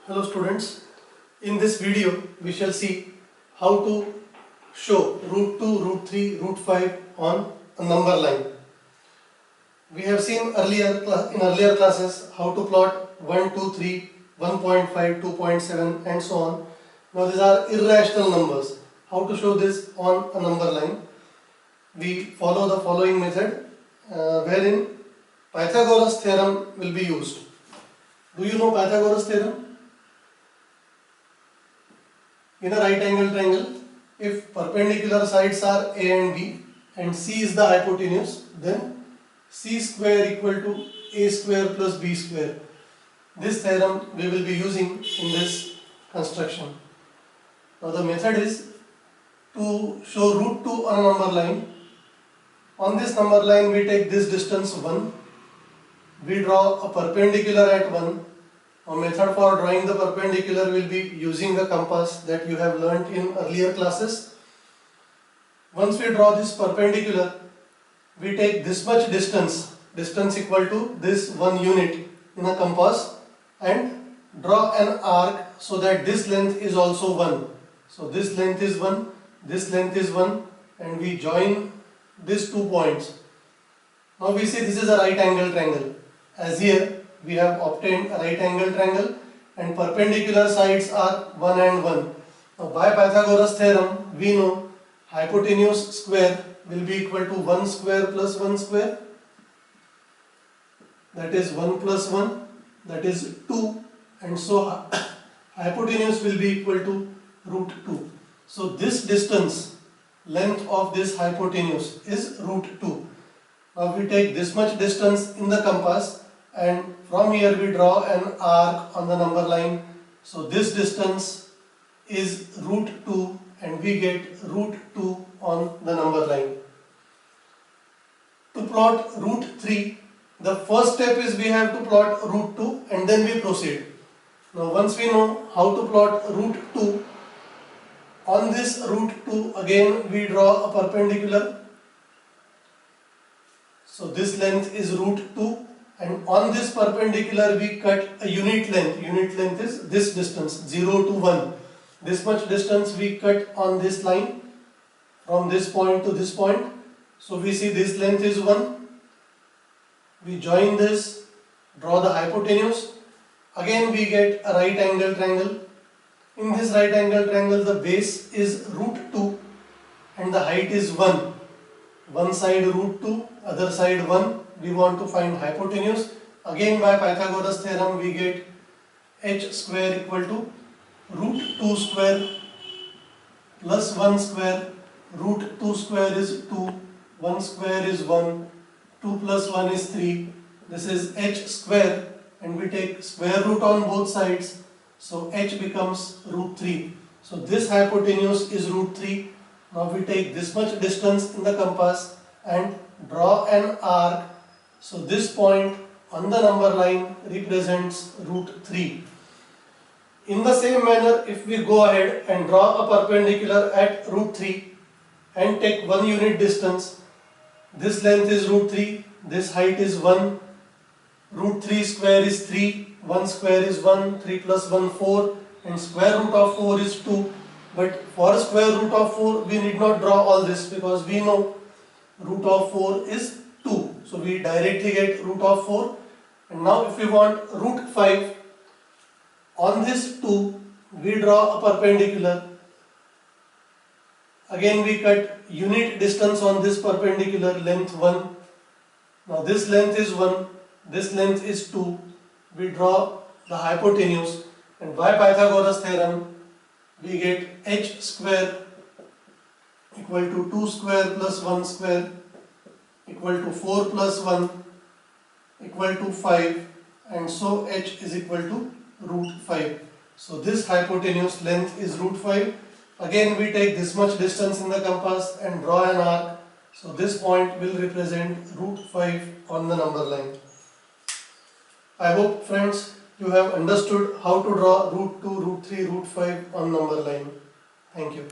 Hello students, in this video we shall see how to show root 2, root 3, root 5 on a number line. We have seen in earlier classes how to plot 1, 2, 3, 1.5, 2.7 and so on. Now these are irrational numbers. How to show this on a number line? We follow the following method wherein Pythagoras theorem will be used. Do you know Pythagoras theorem? In a right angle triangle, if perpendicular sides are A and B and C is the hypotenuse, then C square equal to A square plus B square. This theorem we will be using in this construction. Now the method is to show root 2 on a number line. On this number line we take this distance 1. We draw a perpendicular at 1. A method for drawing the perpendicular will be using the compass that you have learnt in earlier classes. Once we draw this perpendicular, we take this much distance equal to this 1 unit in a compass, and draw an arc so that this length is also 1. So this length is 1, this length is 1, and we join these 2 points. Now we see this is a right angle triangle. As here we have obtained a right angle triangle and perpendicular sides are 1 and 1. Now by Pythagoras theorem we know hypotenuse square will be equal to 1 square plus 1 square, that is 1 plus 1, that is 2, and so hypotenuse will be equal to root 2. So this distance, length of this hypotenuse is root 2. Now we take this much distance in the compass, and from here we draw an arc on the number line. So this distance is root 2 and we get root 2 on the number line. To plot root 3, the first step is we have to plot root 2 and then we proceed. Now once we know how to plot root 2, on this root 2 again we draw a perpendicular. So this length is root 2. And on this perpendicular we cut a unit length. Unit length is this distance 0 to 1. This much distance we cut on this line from this point to this point. So we see this length is 1. We join this, draw the hypotenuse. Again we get a right angle triangle. In this right angle triangle the base is root 2 and the height is 1. One side root 2, other side 1. We want to find hypotenuse. Again by Pythagoras theorem we get h square equal to root 2 square plus 1 square. Root 2 square is 2, 1 square is 1, 2 plus 1 is 3. This is h square and we take square root on both sides. So h becomes root 3. So this hypotenuse is root 3. Now we take this much distance in the compass and draw an arc. So this point on the number line represents root 3. In the same manner, if we go ahead and draw a perpendicular at root 3 and take 1 unit distance, this length is root 3, this height is 1, root 3 square is 3, 1 square is 1, 3 plus 1 4, and square root of 4 is 2. But for square root of 4 we need not draw all this because we know root of 4 is 2. So we directly get root of 4. And now if we want root 5, on this 2 we draw a perpendicular. Again we cut unit distance on this perpendicular, length 1. Now this length is 1, this length is 2. We draw the hypotenuse, and by Pythagoras theorem we get h square equal to 2 square plus 1 square equal to 4 plus 1 equal to 5, and so h is equal to root 5. So this hypotenuse length is root 5. Again we take this much distance in the compass and draw an arc. So this point will represent root 5 on the number line. I hope friends you have understood how to draw root 2, root 3, root 5 on number line. Thank you.